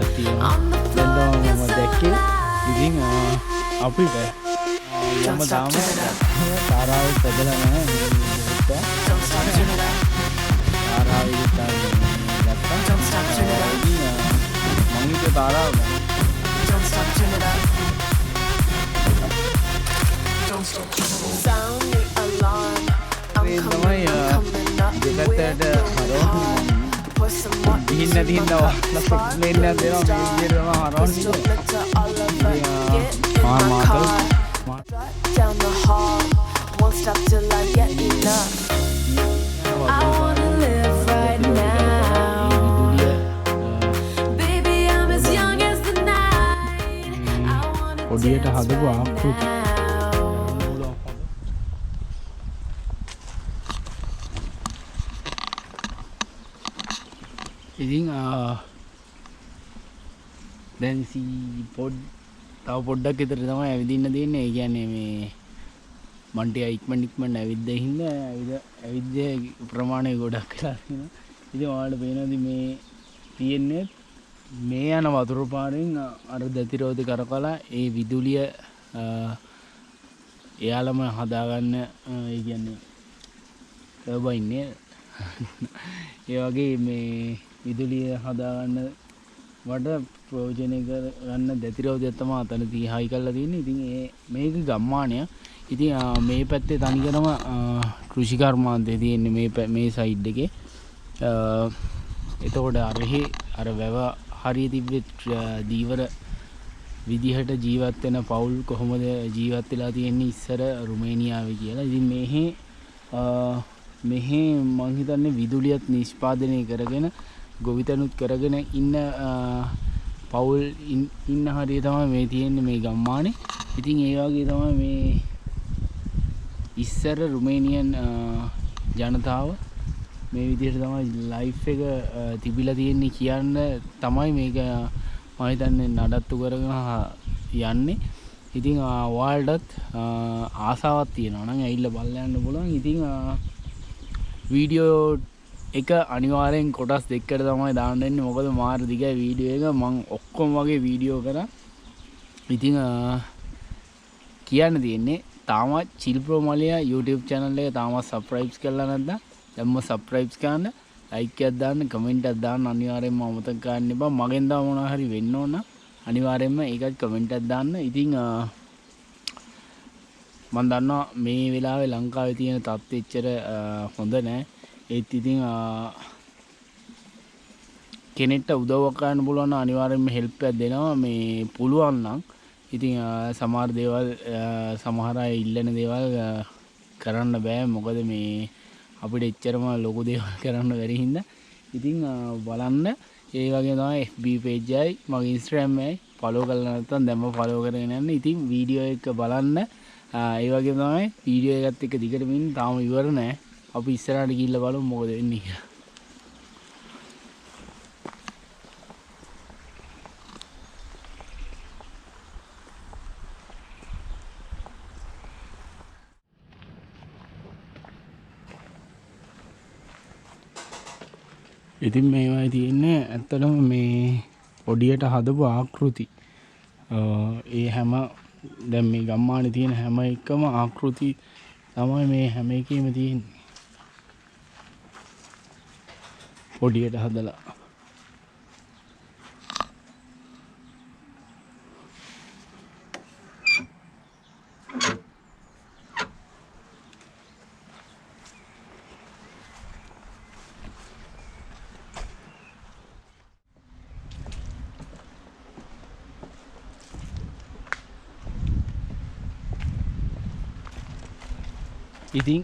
වැඩක් තියෙනවා. දැන් තමයි මම දැක්කේ. ඉතින් අපිට මම තාම තාරාවේ පැදලා නැහැ. තාරාවේ ගත්තා. මම හිතුවේ තාරාව නෑ. මේ තමයි දෙපැත්තට හරවන්නේ. දිහින් නැති හින්දා ප්ලේන් එකක් දෙනවා මේ විදිහට තමයි හරවන්නේ. down the hall, won't stop till I get enough. I wanna live right now. Baby, I'm as young as the night. I wanna ඔඩියට හදපු ආකෘති. ඉතින් දැන් තව පොඩ්ඩක් විතර තමයි ඇවිදින්න තියෙන්නේ. ඒ කියන්නේ මේ මන්ටි ඉක්මනට ඇවිද්ද හින්දා ඇවිද්ද ප්‍රමාණය ගොඩක් වෙලා තියෙනවා. ඉතින් ඔයාලට පේනවාද මේ තියෙන්නේ මේ යන වතුර පාරෙන් අර දතිරෝධ කරකලා ඒ විදුලිය එයාලම හදාගන්න ඒ කියන්නේ ටර්බයින්නේ ඒ වගේ මේ විදුලිය හදාගන්න වඩ ප්‍රයෝජනය කරගන්න දැතිරෝධය තමයි අතන හයි කරලා තියෙන්නේ. ඉතින් මේක ගම්මානය. ඉතින් මේ පැත්තේ තනිකරම කෘෂි කර්මාන්තය තියෙන්නේ මේ සයිඩ් එකේ. එතකොට අර වැව හරිය තිබ්බේ දීවර විදිහට ජීවත් වෙන පවුල් කොහොමද ජීවත් වෙලා තියෙන්නේ ඉස්සර රුමේනියාවේ කියලා. ඉතින් මෙහි මම හිතන්නේ විදුලියත් නිෂ්පාදනය කරගෙන ගොවිතැනුත් කරගෙන ඉන්න පවුල් ඉන්න හරිය තමයි මේ තියෙන්නේ මේ ගම්මානේ. ඉතින් ඒ වගේ තමයි මේ ඉස්සර රුමේනියන් ජනතාව මේ විදිහට තමයි ලයිෆ් එක තිබිලා තියෙන්නේ කියන්න තමයි මේක මම හිතන්නේ නඩත්තු කරගෙන යන්නේ. ඉතින් ඔයාලටත් ආසාවක් තියෙනවා නම් ඇවිල්ලා බලන්න යන්න පුළුවන්. ඉතින් වීඩියෝ එක අනිවාර්යෙන් කොටස් දෙකකට තමයි දාන්න වෙන්නේ. මොකද මාර දිගයි වීඩියෝ එක. මම ඔක්කොම වගේ වීඩියෝ කරා. ඉතින් කියන්න තියෙන්නේ තාමත් චිල්ප්‍රෝ මලියා YouTube channel එක තාමත් subscribe කරලා නැත්නම් දැන්ම subscribe කරන්න, like එකක් දාන්න, comment එකක් දාන්න අනිවාර්යෙන්ම අමතක කරන්න එපා. මගෙන් තව මොනවා හරි වෙන්න ඕන අනිවාර්යෙන්ම ඒකත් comment එකක් දාන්න. ඉතින් මම දන්නවා මේ වෙලාවේ ලංකාවේ තියෙන තත්ත්වෙ එච්චර හොඳ නැහැ. ඒත් ඉතින් කෙනෙක්ට උදව්වක් කරන්න පුළුවන් නම් අනිවාර්යෙන්ම හෙල්ප් එකක් දෙනවා මේ පුළුවන් නම්. ඉතින් සමහර දේවල් සමහර අය ඉල්ලන දේවල් කරන්න බෑ. මොකද මේ අපිට එච්චරම ලොකු දේවල් කරන්න බැරි හින්දා. ඉතින් බලන්න ඒ වගේ තමයි FB page එකයි මගේ Instagram එකයි follow කරලා නැත්නම් දැන්ම follow කරගෙන යන්න. ඉතින් වීඩියෝ එක බලන්න. ඒ වගේ තමයි වීඩියෝ එකත් එක්ක දිගටම ඉන්න. තාම ඉවර නෑ. අපි ඉස්සරහට ගිහිල්ලා බලමු මොකද වෙන්නේ කියලා. ඉතින් මේවා තියෙන්නේ ඇත්තටම මේ ඔඩියට හදපු ආකෘති. ඒ හැම දැන් මේ ගම්මානේ තියෙන හැම එකම ආකෘති තමයි මේ හැම එකෙම තියෙන්නේ. ඔඩියට හදලා. ඉතින්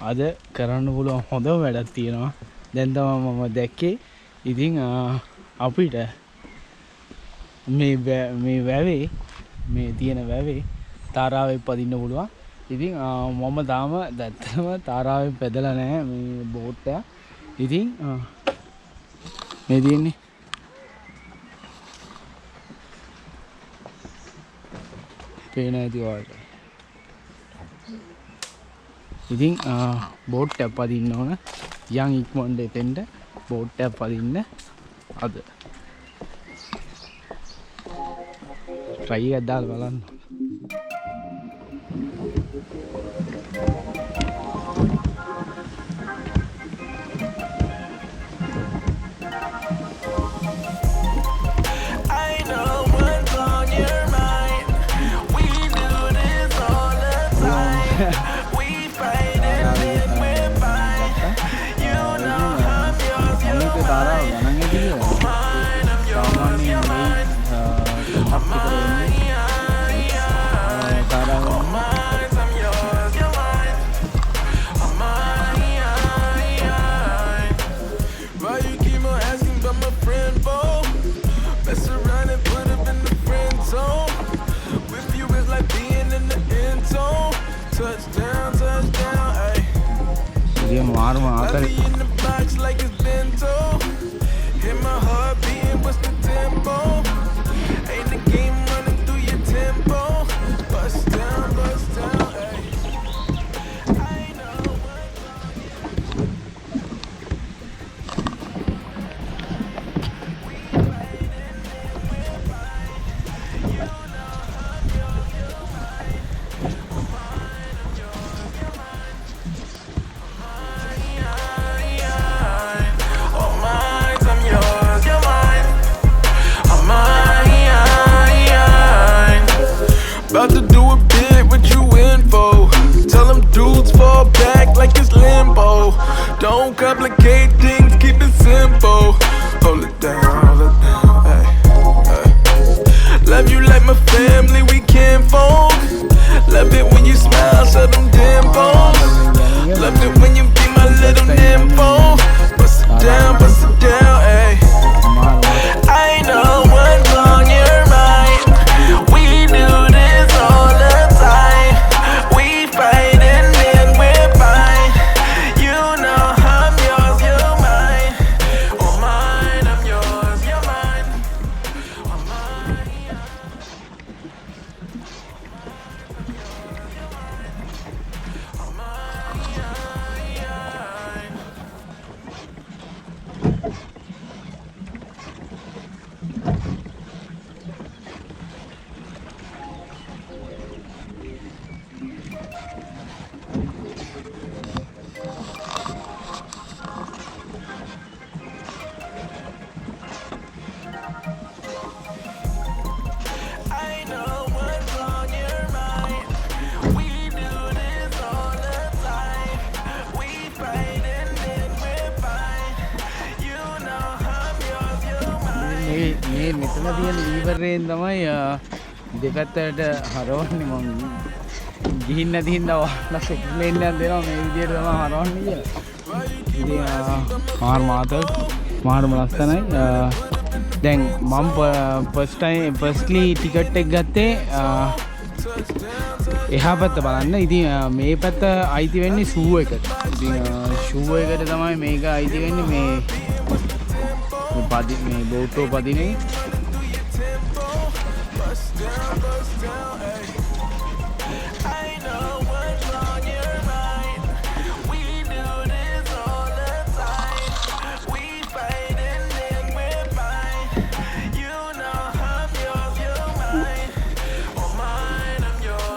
අද කරන්න පුළුවන් හොඳම වැඩක් තියෙනවා. දැන් තමයි මම දැක්කේ. ඉතින් අපිට මේ වැවේ මේ තියෙන වැවේ තාරාවේ පදින්න පුළුවන්. ඉතින් මම තාම දැත්තම තාරාවෙන් පැදලා නැහැ මේ බෝට් එක. ඉතින් මේ තියෙන්නේ පේන ඇති වලට. ඉතින් බෝට් එකක් පදින්න ඕන. යන් ඉක්මනට එතෙන්ට බෝට් එකක් පදින්න අද try එකක් දාලා බලන්න. About to do a bit, what you in for? Tell them dudes fall back like it's limbo. Don't complicate things, keep it simple. Hold it down, hey, hey. Love you like my family, we can't fold. Love it when you smile, show them dimples. Love it when you be my little nympho. Bust it down, hey. I know what's on your mind. We do this all the time. We fight and then we're fine. You know I'm yours, you're mine. Oh mine, I'm yours, you're mine. Oh mine. මේ මෙතන තියෙන ලීවරයෙන් තමයි දෙපැත්තට හරවන්නේ. මම ගිහින් නැති හින්දා ඔයාලා එක්ස්ප්ලේන් එකක් දෙනවා මේ විදිහට තමයි හරවන්නේ කියලා. ඉතින් මාර්ම ලස්සනයි. දැන් මම ෆස්ට්ලි ටිකට් එක ගත්තේ එහා පැත්ත බලන්න. ඉතින් මේ පැත්ත අයිති වෙන්නේ ෂූ එකට. ඉතින් ෂූ එකට තමයි මේක අයිති වෙන්නේ. මේ බෝටෝ පදිනේ